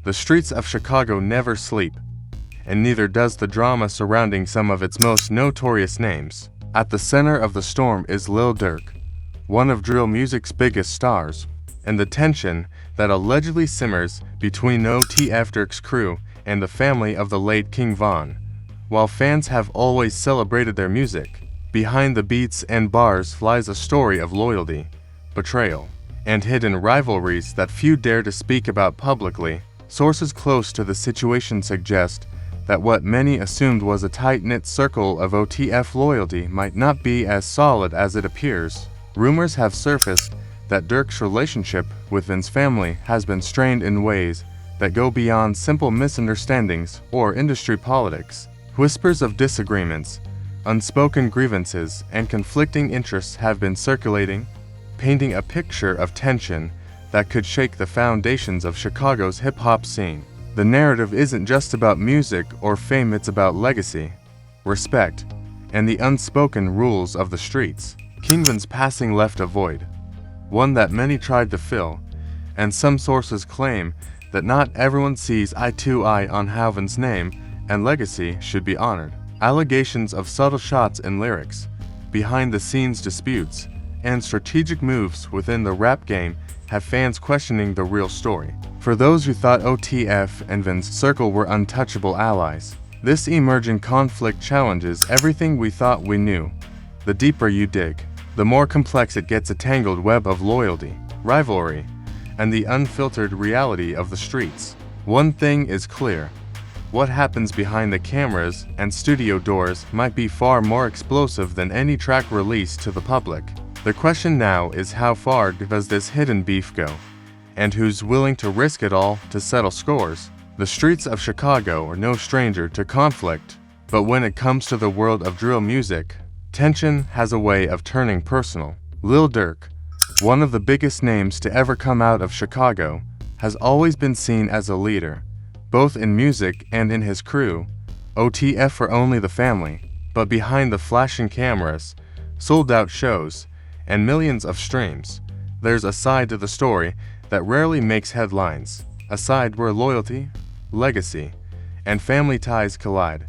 The streets of Chicago never sleep, and neither does the drama surrounding some of its most notorious names. At the center of the storm is Lil Durk, one of drill music's biggest stars, and the tension that allegedly simmers between OTF Durk's crew and the family of the late King Von. While fans have always celebrated their music, behind the beats and bars lies a story of loyalty, betrayal, and hidden rivalries that few dare to speak about publicly. Sources close to the situation suggest that what many assumed was a tight-knit circle of OTF loyalty might not be as solid as it appears. Rumors have surfaced that Durk's relationship with Vin's family has been strained in ways that go beyond simple misunderstandings or industry politics. Whispers of disagreements, unspoken grievances, and conflicting interests have been circulating, painting a picture of tension that could shake the foundations of Chicago's hip-hop scene. The narrative isn't just about music or fame, it's about legacy, respect, and the unspoken rules of the streets. King Vin's passing left a void, one that many tried to fill, and some sources claim that not everyone sees eye to eye on how Vin's name and legacy should be honored. Allegations of subtle shots in lyrics, behind-the-scenes disputes, and strategic moves within the rap game have fans questioning the real story. For those who thought OTF and Vin's circle were untouchable allies, this emerging conflict challenges everything we thought we knew. The deeper you dig, the more complex it gets, a tangled web of loyalty, rivalry, and the unfiltered reality of the streets. One thing is clear: what happens behind the cameras and studio doors might be far more explosive than any track released to the public. The question now is, how far does this hidden beef go? And who's willing to risk it all to settle scores? The streets of Chicago are no stranger to conflict, but when it comes to the world of drill music, tension has a way of turning personal. Lil Durk, one of the biggest names to ever come out of Chicago, has always been seen as a leader, both in music and in his crew, OTF for only the family. But behind the flashing cameras, sold-out shows, and millions of streams, there's a side to the story that rarely makes headlines, a side where loyalty, legacy, and family ties collide,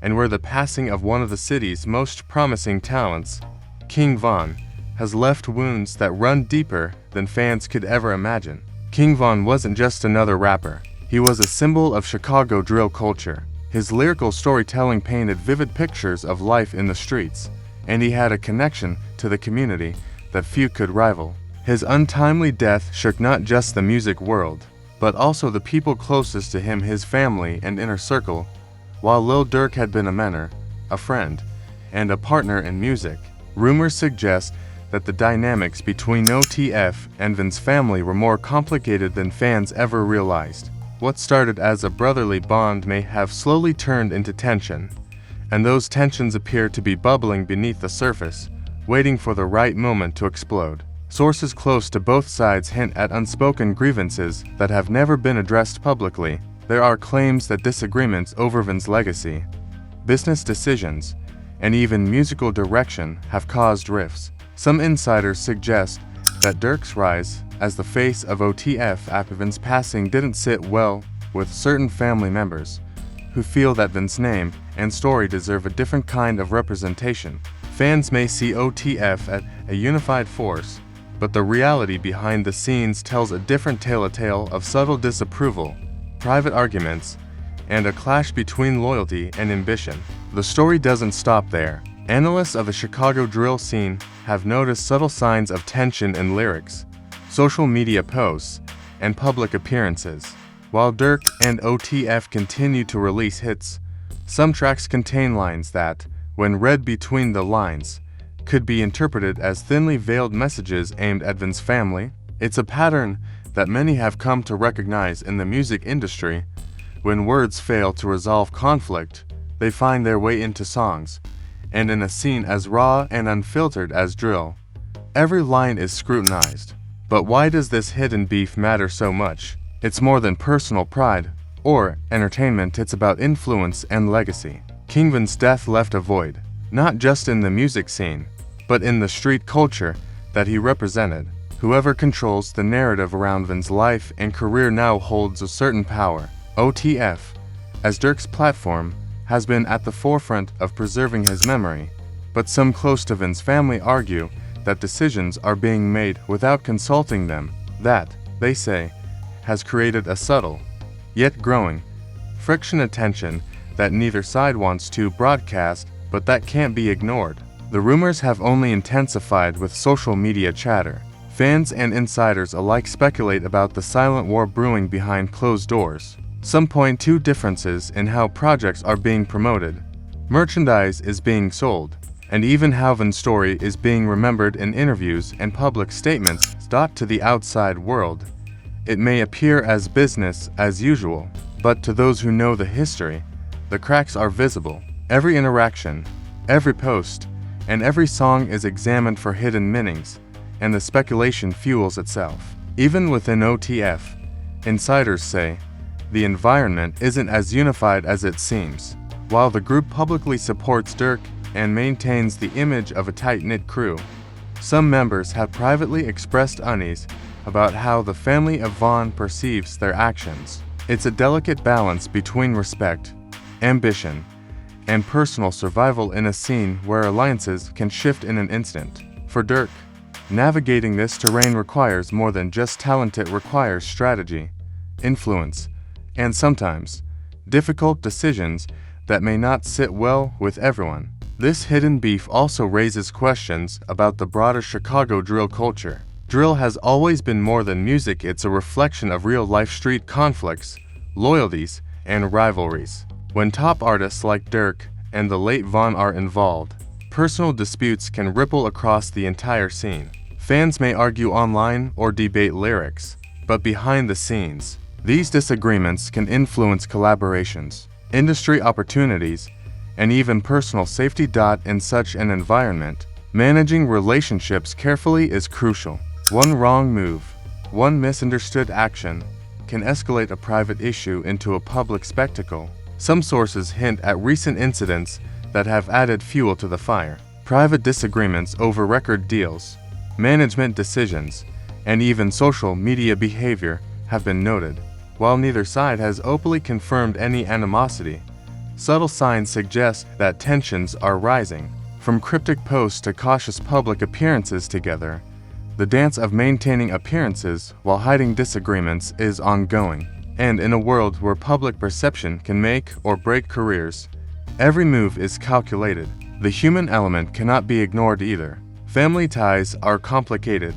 and where the passing of one of the city's most promising talents, King Von, has left wounds that run deeper than fans could ever imagine. King Von wasn't just another rapper, he was a symbol of Chicago drill culture. His lyrical storytelling painted vivid pictures of life in the streets, and he had a connection to the community that few could rival. His untimely death shook not just the music world, but also the people closest to him, his family and inner circle. While Lil Durk had been a mentor, a friend, and a partner in music, rumors suggest that the dynamics between OTF and Vin's family were more complicated than fans ever realized. What started as a brotherly bond may have slowly turned into tension, and those tensions appear to be bubbling beneath the surface, waiting for the right moment to explode. Sources close to both sides hint at unspoken grievances that have never been addressed publicly. There are claims that disagreements over Vin's legacy, business decisions, and even musical direction have caused rifts. Some insiders suggest that Durk's rise as the face of OTF after Vin's passing didn't sit well with certain family members, who feel that Vin's name and story deserve a different kind of representation. Fans may see OTF as a unified force, but the reality behind the scenes tells a different tale, a tale of subtle disapproval, private arguments, and a clash between loyalty and ambition. The story doesn't stop there. Analysts of the Chicago drill scene have noticed subtle signs of tension in lyrics, social media posts, and public appearances. While Durk and OTF continue to release hits, some tracks contain lines that, when read between the lines, could be interpreted as thinly veiled messages aimed at Vin's family. It's a pattern that many have come to recognize in the music industry. When words fail to resolve conflict, they find their way into songs, and in a scene as raw and unfiltered as drill, every line is scrutinized. But why does this hidden beef matter so much? It's more than personal pride or entertainment, it's about influence and legacy. King Vin's death left a void, not just in the music scene, but in the street culture that he represented. Whoever controls the narrative around Vin's life and career now holds a certain power. OTF, as Durk's platform, has been at the forefront of preserving his memory, but some close to Vin's family argue that decisions are being made without consulting them. That, they say, has created a subtle, yet growing, friction and tension that neither side wants to broadcast, but that can't be ignored. The rumors have only intensified with social media chatter. Fans and insiders alike speculate about the silent war brewing behind closed doors. Some point to differences in how projects are being promoted, merchandise is being sold, and even how Vin's story is being remembered in interviews and public statements. To the outside world, it may appear as business as usual, but to those who know the history, the cracks are visible. Every interaction, every post, and every song is examined for hidden meanings, and the speculation fuels itself. Even within OTF, insiders say, the environment isn't as unified as it seems. While the group publicly supports Durk and maintains the image of a tight-knit crew, some members have privately expressed unease about how the family of Von perceives their actions. It's a delicate balance between respect, ambition, and personal survival in a scene where alliances can shift in an instant. For Durk, navigating this terrain requires more than just talent. It requires strategy, influence, and sometimes difficult decisions that may not sit well with everyone. This hidden beef also raises questions about the broader Chicago drill culture. Drill has always been more than music. It's a reflection of real-life street conflicts, loyalties, and rivalries. When top artists like Durk and the late Von are involved, personal disputes can ripple across the entire scene. Fans may argue online or debate lyrics, but behind the scenes, these disagreements can influence collaborations, industry opportunities, and even personal safety. In such an environment, managing relationships carefully is crucial. One wrong move, one misunderstood action, can escalate a private issue into a public spectacle. Some sources hint at recent incidents that have added fuel to the fire. Private disagreements over record deals, management decisions, and even social media behavior have been noted. While neither side has openly confirmed any animosity, subtle signs suggest that tensions are rising. From cryptic posts to cautious public appearances together, the dance of maintaining appearances while hiding disagreements is ongoing. And in a world where public perception can make or break careers, every move is calculated. The human element cannot be ignored either. Family ties are complicated,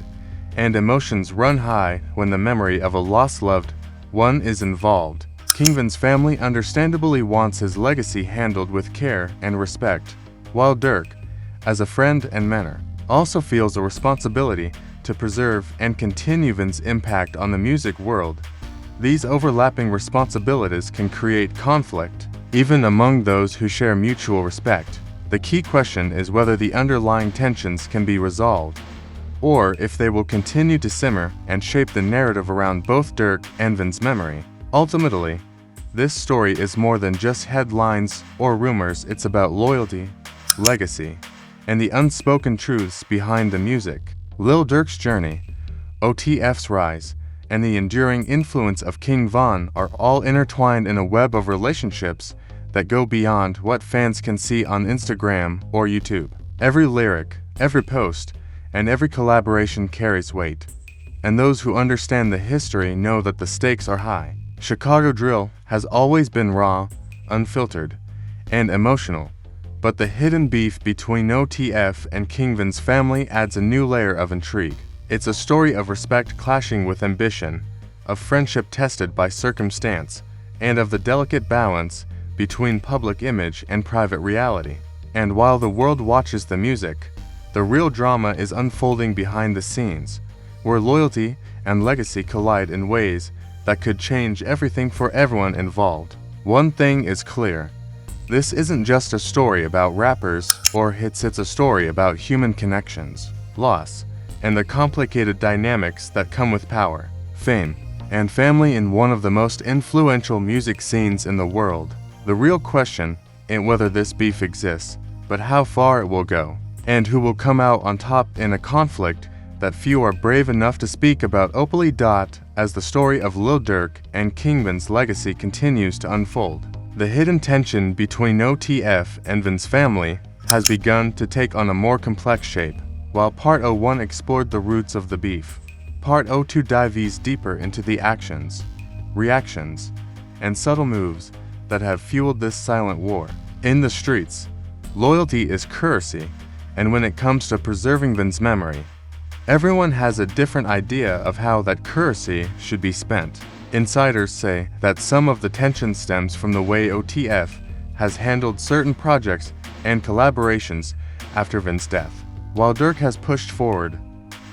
and emotions run high when the memory of a lost loved one is involved. Vin's family understandably wants his legacy handled with care and respect, while Durk, as a friend and mentor, also feels a responsibility to preserve and continue Vin's impact on the music world. These overlapping responsibilities can create conflict, even among those who share mutual respect. The key question is whether the underlying tensions can be resolved, or if they will continue to simmer and shape the narrative around both Durk and Vin's memory. Ultimately, this story is more than just headlines or rumors. It's about loyalty, legacy, and the unspoken truths behind the music. Lil Durk's journey, OTF's rise, and the enduring influence of King Von are all intertwined in a web of relationships that go beyond what fans can see on Instagram or YouTube. Every lyric, every post, and every collaboration carries weight, and those who understand the history know that the stakes are high. Chicago drill has always been raw, unfiltered, and emotional, but the hidden beef between OTF and Vin's family adds a new layer of intrigue. It's a story of respect clashing with ambition, of friendship tested by circumstance, and of the delicate balance between public image and private reality. And while the world watches the music, the real drama is unfolding behind the scenes, where loyalty and legacy collide in ways that could change everything for everyone involved. One thing is clear: this isn't just a story about rappers or hits, it's a story about human connections, loss, and the complicated dynamics that come with power, fame, and family in one of the most influential music scenes in the world. The real question ain't whether this beef exists, but how far it will go, and who will come out on top in a conflict that few are brave enough to speak about openly. As the story of Lil Durk and King Vin's legacy continues to unfold, the hidden tension between OTF and Vin's family has begun to take on a more complex shape. While Part 01 explored the roots of the beef, Part 02 dives deeper into the actions, reactions, and subtle moves that have fueled this silent war. In the streets, loyalty is currency, and when it comes to preserving Vin's memory, everyone has a different idea of how that currency should be spent. Insiders say that some of the tension stems from the way OTF has handled certain projects and collaborations after Vin's death. While Durk has pushed forward,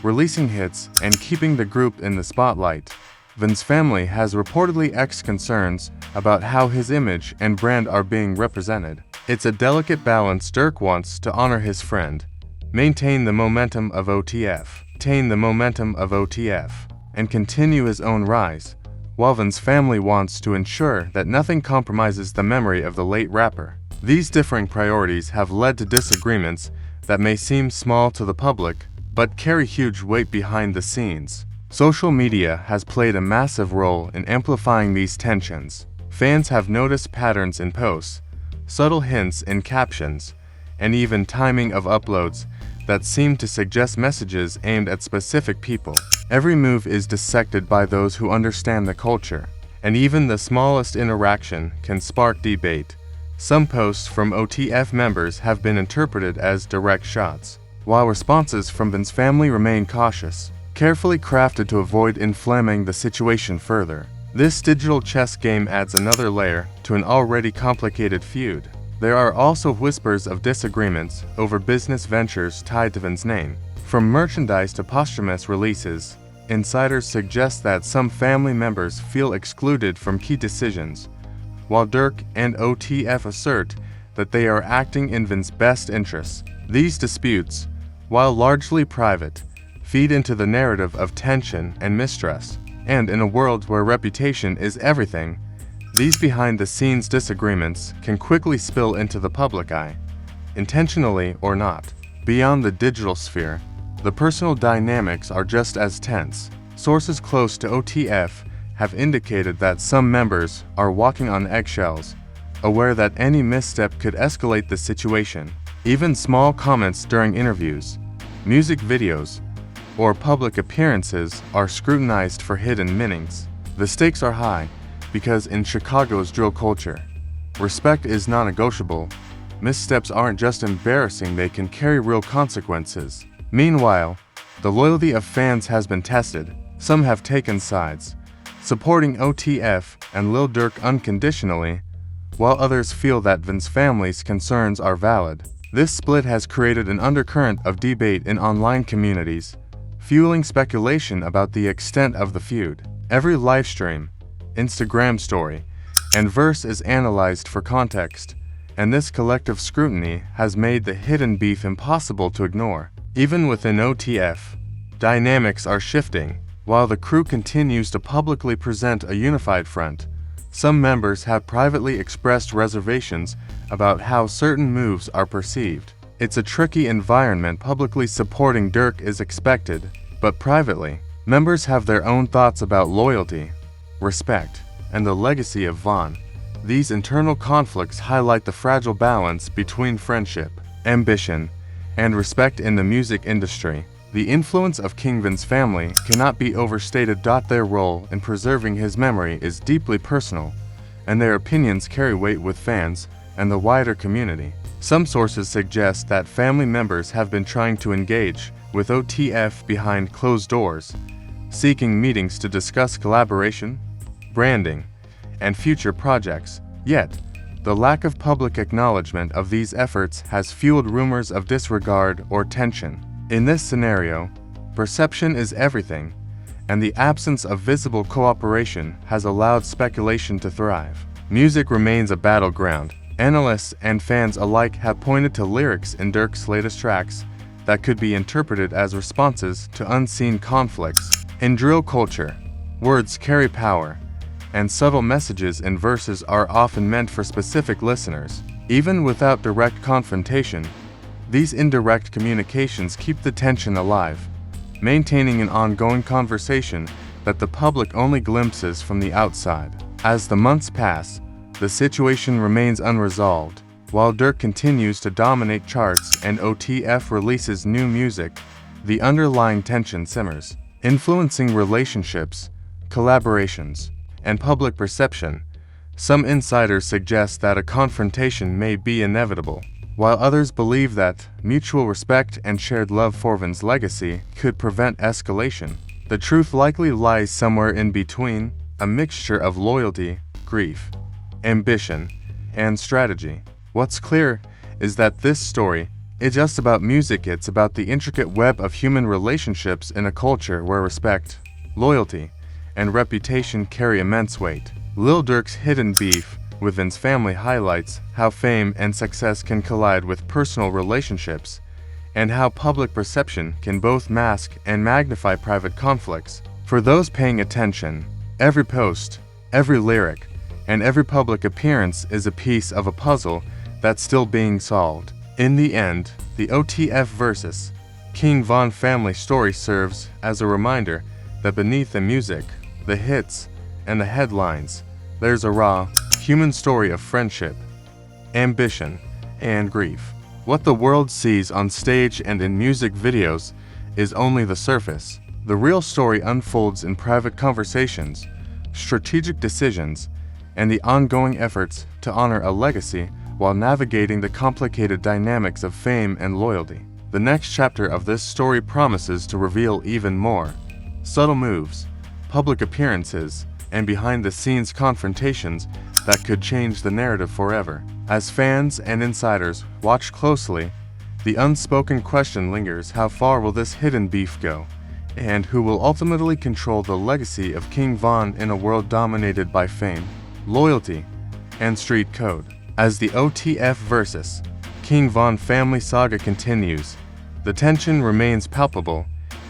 releasing hits and keeping the group in the spotlight, Vin's family has reportedly expressed concerns about how his image and brand are being represented. It's a delicate balance. Durk wants to honor his friend, maintain the momentum of OTF, and continue his own rise, while Vin's family wants to ensure that nothing compromises the memory of the late rapper. These differing priorities have led to disagreements that may seem small to the public, but carry huge weight behind the scenes. Social media has played a massive role in amplifying these tensions. Fans have noticed patterns in posts, subtle hints in captions, and even timing of uploads that seem to suggest messages aimed at specific people. Every move is dissected by those who understand the culture, and even the smallest interaction can spark debate. Some posts from OTF members have been interpreted as direct shots, while responses from Vin's family remain cautious, carefully crafted to avoid inflaming the situation further. This digital chess game adds another layer to an already complicated feud. There are also whispers of disagreements over business ventures tied to Vin's name. From merchandise to posthumous releases, insiders suggest that some family members feel excluded from key decisions, while Durk and OTF assert that they are acting in Vin's best interests. These disputes, while largely private, feed into the narrative of tension and mistrust, and in a world where reputation is everything, these behind-the-scenes disagreements can quickly spill into the public eye, intentionally or not. Beyond the digital sphere, the personal dynamics are just as tense. Sources close to OTF have indicated that some members are walking on eggshells, aware that any misstep could escalate the situation. Even small comments during interviews, music videos, or public appearances are scrutinized for hidden meanings. The stakes are high, because in Chicago's drill culture, respect is non-negotiable. Missteps aren't just embarrassing, they can carry real consequences. Meanwhile, the loyalty of fans has been tested. Some have taken sides, supporting OTF and Lil Durk unconditionally, while others feel that Vin's family's concerns are valid. This split has created an undercurrent of debate in online communities, fueling speculation about the extent of the feud. Every livestream, Instagram story, and verse is analyzed for context, and this collective scrutiny has made the hidden beef impossible to ignore. Even within OTF, dynamics are shifting. While the crew continues to publicly present a unified front, some members have privately expressed reservations about how certain moves are perceived. It's a tricky environment. Publicly supporting Durk is expected, but privately, members have their own thoughts about loyalty, respect, and the legacy of Von. These internal conflicts highlight the fragile balance between friendship, ambition, and respect in the music industry. The influence of King Vin's family cannot be overstated. Their role in preserving his memory is deeply personal, and their opinions carry weight with fans and the wider community. Some sources suggest that family members have been trying to engage with OTF behind closed doors, seeking meetings to discuss collaboration, branding, and future projects. Yet, the lack of public acknowledgement of these efforts has fueled rumors of disregard or tension. In this scenario, perception is everything, and the absence of visible cooperation has allowed speculation to thrive. Music remains a battleground. Analysts and fans alike have pointed to lyrics in Durk's latest tracks that could be interpreted as responses to unseen conflicts. In drill culture, words carry power, and subtle messages in verses are often meant for specific listeners. Even without direct confrontation, these indirect communications keep the tension alive, maintaining an ongoing conversation that the public only glimpses from the outside. As the months pass, the situation remains unresolved. While Durk continues to dominate charts and OTF releases new music, the underlying tension simmers, influencing relationships, collaborations, and public perception. Some insiders suggest that a confrontation may be inevitable, while others believe that mutual respect and shared love for Van's legacy could prevent escalation. The truth likely lies somewhere in between, a mixture of loyalty, grief, ambition, and strategy. What's clear is that this story isn't just about music, it's about the intricate web of human relationships in a culture where respect, loyalty, and reputation carry immense weight. Lil Durk's hidden beef with Van's family highlights how fame and success can collide with personal relationships, and how public perception can both mask and magnify private conflicts. For those paying attention, every post, every lyric, and every public appearance is a piece of a puzzle that's still being solved. In the end, the OTF vs. King Von family story serves as a reminder that beneath the music, the hits, and the headlines, there's a raw, human story of friendship, ambition, and grief. What the world sees on stage and in music videos is only the surface. The real story unfolds in private conversations, strategic decisions, and the ongoing efforts to honor a legacy while navigating the complicated dynamics of fame and loyalty. The next chapter of this story promises to reveal even more subtle moves, public appearances, and behind-the-scenes confrontations that could change the narrative forever. As fans and insiders watch closely, the unspoken question lingers: how far will this hidden beef go? And who will ultimately control the legacy of King Von in a world dominated by fame, loyalty, and street code? As the OTF vs. King Von family saga continues, the tension remains palpable,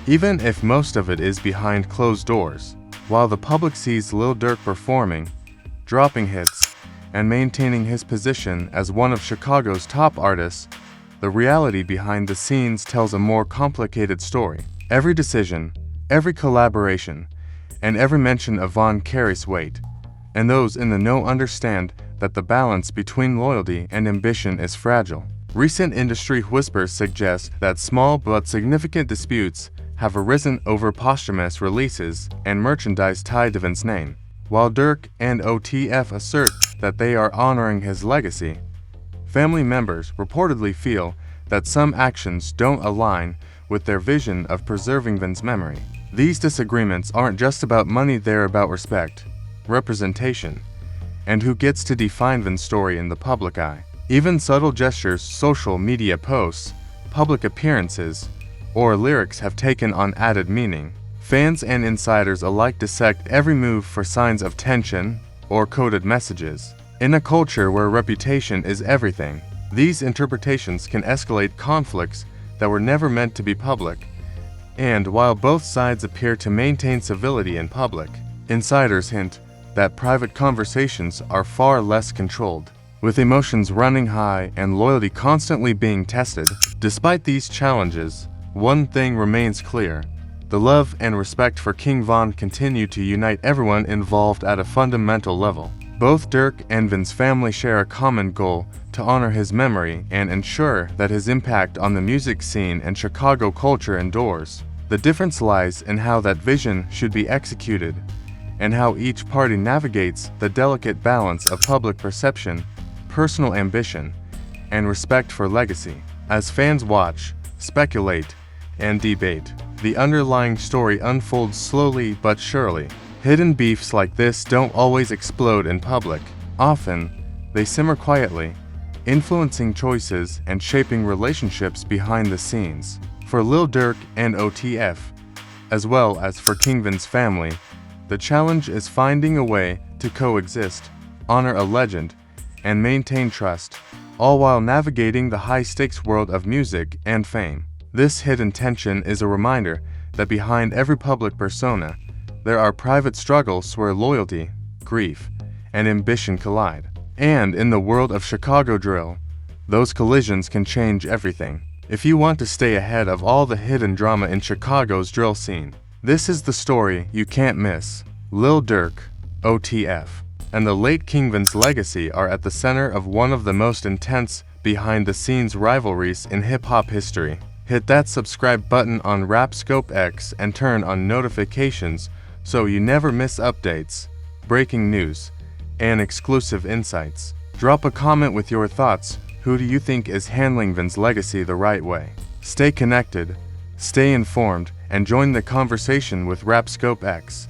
even if most of it is behind closed doors. While the public sees Lil Durk performing, dropping hits, and maintaining his position as one of Chicago's top artists, the reality behind the scenes tells a more complicated story. Every decision, every collaboration, and every mention of Von carries weight, and those in the know understand that the balance between loyalty and ambition is fragile. Recent industry whispers suggest that small but significant disputes have arisen over posthumous releases and merchandise tied to Van's name. While Durk and OTF assert that they are honoring his legacy, family members reportedly feel that some actions don't align with their vision of preserving Van's memory. These disagreements aren't just about money, they're about respect, representation, and who gets to define Van's story in the public eye. Even subtle gestures, social media posts, public appearances, or lyrics have taken on added meaning. Fans and insiders alike dissect every move for signs of tension or coded messages. In a culture where reputation is everything, these interpretations can escalate conflicts that were never meant to be public. And while both sides appear to maintain civility in public, insiders hint that private conversations are far less controlled, with emotions running high and loyalty constantly being tested. Despite these challenges, one thing remains clear: the love and respect for King Von continue to unite everyone involved at a fundamental level. Both Durk and Van's family share a common goal: to honor his memory and ensure that his impact on the music scene and Chicago culture endures. The difference lies in how that vision should be executed, and how each party navigates the delicate balance of public perception, personal ambition, and respect for legacy. As fans watch, speculate, and debate, the underlying story unfolds slowly but surely. Hidden beefs like this don't always explode in public. Often, they simmer quietly, influencing choices and shaping relationships behind the scenes. For Lil Durk and OTF, as well as for King Von's family, the challenge is finding a way to coexist, honor a legend, and maintain trust, all while navigating the high-stakes world of music and fame. This hidden tension is a reminder that behind every public persona, there are private struggles where loyalty, grief, and ambition collide. And in the world of Chicago drill, those collisions can change everything. If you want to stay ahead of all the hidden drama in Chicago's drill scene, this is the story you can't miss. Lil Durk, OTF, and the late King Vin's legacy are at the center of one of the most intense behind-the-scenes rivalries in hip-hop history. Hit that subscribe button on Rapscope X and turn on notifications so you never miss updates, breaking news, and exclusive insights. Drop a comment with your thoughts. Who do you think is handling Vin's legacy the right way? Stay connected, stay informed, and join the conversation with Rapscope X.